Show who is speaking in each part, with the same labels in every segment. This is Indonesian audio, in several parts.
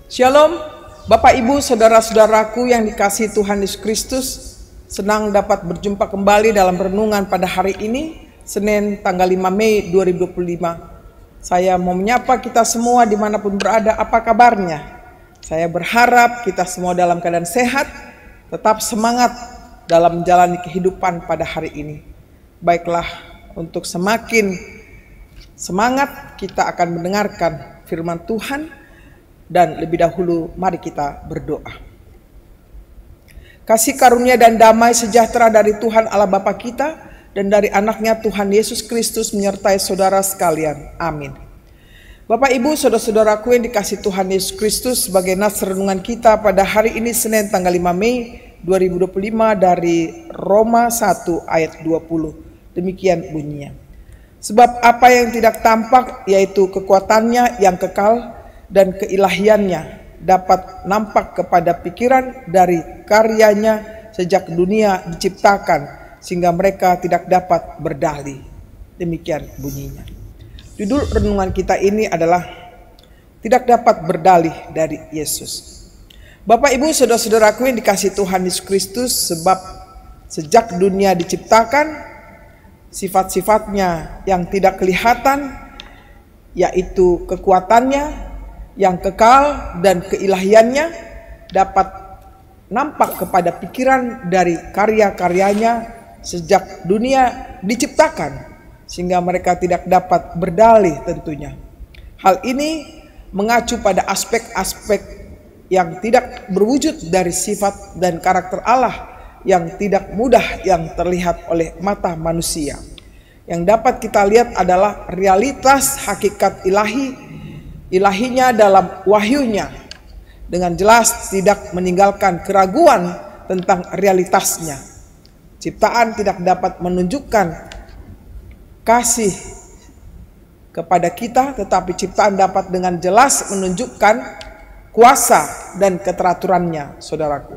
Speaker 1: Shalom, Bapak Ibu, saudara-saudaraku yang dikasihi Tuhan Yesus Kristus. Senang dapat berjumpa kembali dalam renungan pada hari ini, Senin tanggal 5 Mei 2025. Saya mau menyapa kita semua dimanapun berada, apa kabarnya? Saya berharap kita semua dalam keadaan sehat, tetap semangat dalam menjalani kehidupan pada hari ini. Baiklah, untuk semakin semangat kita akan mendengarkan firman Tuhan. Dan lebih dahulu mari kita berdoa. Kasih karunia dan damai sejahtera dari Tuhan Allah Bapa kita dan dari anaknya Tuhan Yesus Kristus menyertai saudara sekalian. Amin. Bapak Ibu, saudara-saudaraku yang dikasihi Tuhan Yesus Kristus, sebagai nas renungan kita pada hari ini Senin tanggal 5 Mei 2025 dari Roma 1 ayat 20. Demikian bunyinya. Sebab apa yang tidak tampak, yaitu kekuatannya yang kekal dan keilahiannya, dapat nampak kepada pikiran dari karyanya sejak dunia diciptakan, sehingga mereka tidak dapat berdalih. Demikian bunyinya. Judul renungan kita ini adalah tidak dapat berdalih dari Yesus. Bapak Ibu, saudara-saudaraku yang dikasihi Tuhan Yesus Kristus, sebab sejak dunia diciptakan, sifat-sifatnya yang tidak kelihatan, yaitu kekuatannya yang kekal dan keilahiannya, dapat nampak kepada pikiran dari karya-karyanya sejak dunia diciptakan, sehingga mereka tidak dapat berdalih tentunya. Hal ini mengacu pada aspek-aspek yang tidak berwujud dari sifat dan karakter Allah yang tidak mudah yang terlihat oleh mata manusia. Yang dapat kita lihat adalah realitas hakikat ilahinya dalam wahyunya, dengan jelas tidak meninggalkan keraguan tentang realitasnya. Ciptaan tidak dapat menunjukkan kasih kepada kita, tetapi ciptaan dapat dengan jelas menunjukkan kuasa dan keteraturannya, saudaraku.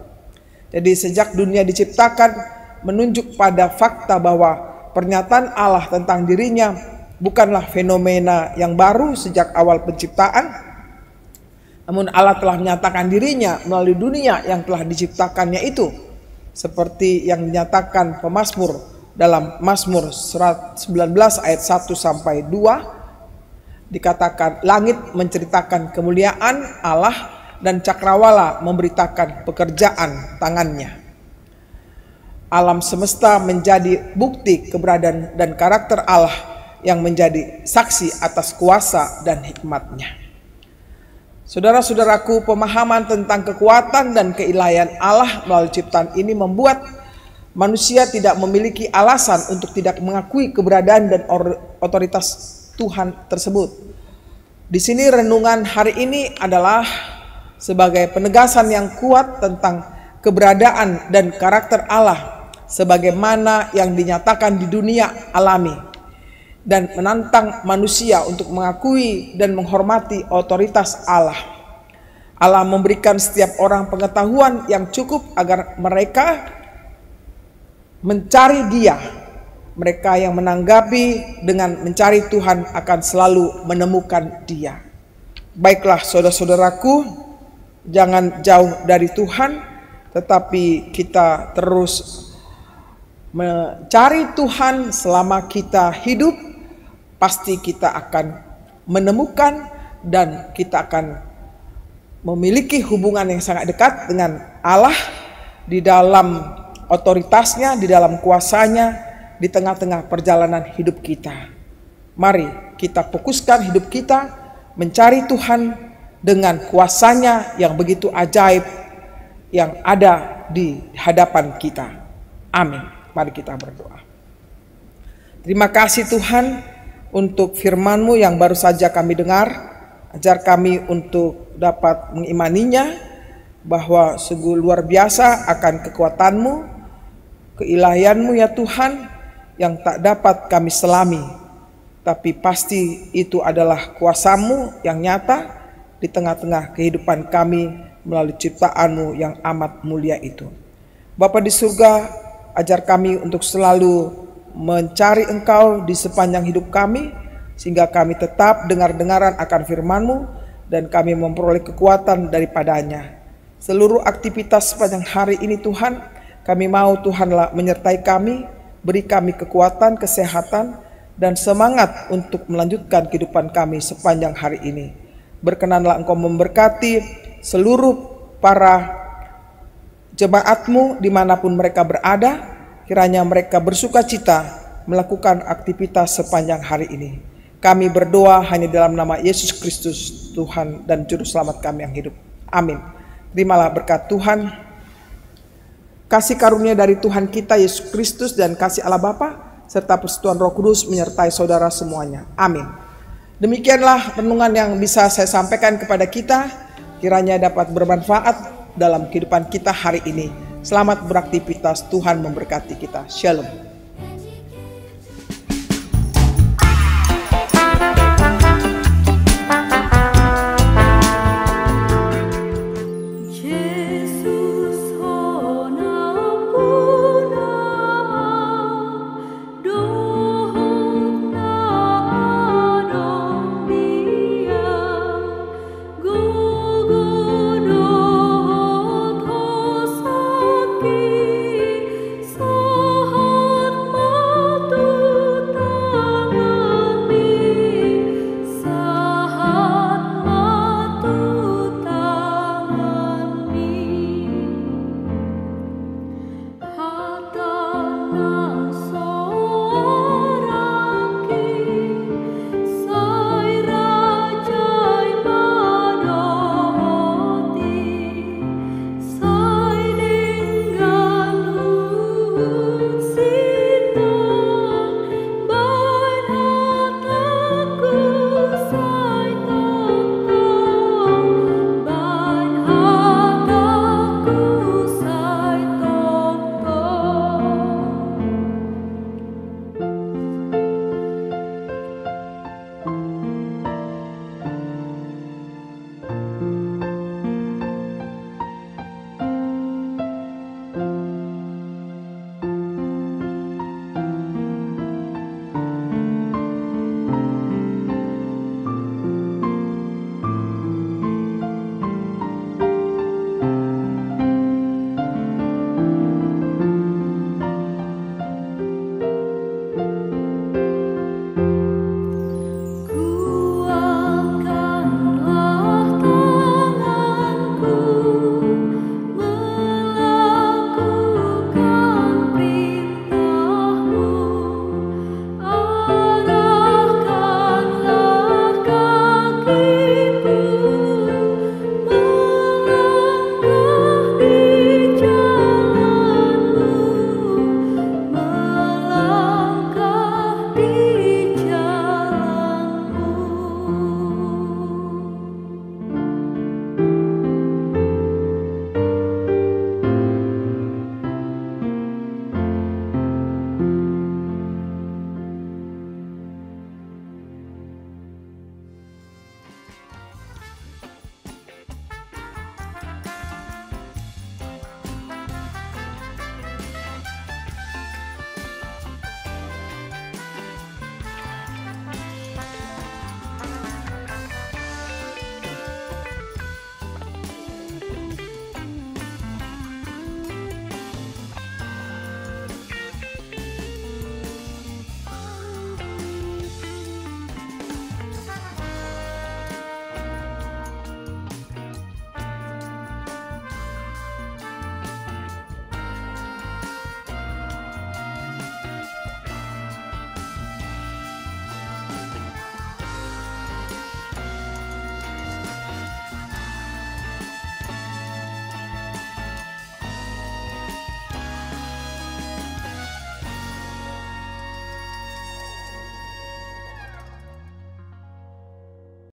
Speaker 1: Jadi sejak dunia diciptakan menunjuk pada fakta bahwa pernyataan Allah tentang dirinya bukanlah fenomena yang baru sejak awal penciptaan, namun Allah telah menyatakan dirinya melalui dunia yang telah diciptakannya itu, seperti yang dinyatakan pemazmur dalam Mazmur 19 ayat 1 sampai 2, dikatakan langit menceritakan kemuliaan Allah dan cakrawala memberitakan pekerjaan tangannya. Alam semesta menjadi bukti keberadaan dan karakter Allah yang menjadi saksi atas kuasa dan hikmatnya. Saudara-saudaraku, pemahaman tentang kekuatan dan keilahian Allah melalui ciptaan ini membuat manusia tidak memiliki alasan untuk tidak mengakui keberadaan dan otoritas Tuhan tersebut. Di sini renungan hari ini adalah sebagai penegasan yang kuat tentang keberadaan dan karakter Allah sebagaimana yang dinyatakan di dunia alami, dan menantang manusia untuk mengakui dan menghormati otoritas Allah. Allah memberikan setiap orang pengetahuan yang cukup agar mereka mencari Dia. Mereka yang menanggapi dengan mencari Tuhan akan selalu menemukan Dia. Baiklah saudara-saudaraku, jangan jauh dari Tuhan, tetapi kita terus mencari Tuhan selama kita hidup. Pasti kita akan menemukan dan kita akan memiliki hubungan yang sangat dekat dengan Allah di dalam otoritasnya, di dalam kuasanya, di tengah-tengah perjalanan hidup kita. Mari kita fokuskan hidup kita mencari Tuhan dengan kuasanya yang begitu ajaib yang ada di hadapan kita. Amin. Mari kita berdoa. Terima kasih Tuhan untuk firman-Mu yang baru saja kami dengar. Ajar kami untuk dapat mengimaninya, bahwa sungguh luar biasa akan kekuatan-Mu, keilahian-Mu ya Tuhan, yang tak dapat kami selami. Tapi pasti itu adalah kuasa-Mu yang nyata di tengah-tengah kehidupan kami melalui ciptaan-Mu yang amat mulia itu. Bapa di surga, ajar kami untuk selalu mencari Engkau di sepanjang hidup kami, sehingga kami tetap dengar-dengaran akan firman-Mu dan kami memperoleh kekuatan daripadanya. Seluruh aktivitas sepanjang hari ini Tuhan, kami mau Tuhanlah menyertai kami, beri kami kekuatan, kesehatan, dan semangat untuk melanjutkan kehidupan kami sepanjang hari ini. Berkenanlah Engkau memberkati seluruh para jemaat-Mu dimanapun mereka berada, kiranya mereka bersuka cita melakukan aktivitas sepanjang hari ini. Kami berdoa hanya dalam nama Yesus Kristus, Tuhan dan Juru Selamat kami yang hidup. Amin. Terimalah berkat Tuhan, kasih karunia dari Tuhan kita Yesus Kristus dan kasih Allah Bapa serta persekutuan Roh Kudus menyertai saudara semuanya. Amin. Demikianlah renungan yang bisa saya sampaikan kepada kita, kiranya dapat bermanfaat dalam kehidupan kita hari ini. Selamat beraktivitas, Tuhan memberkati kita. Shalom.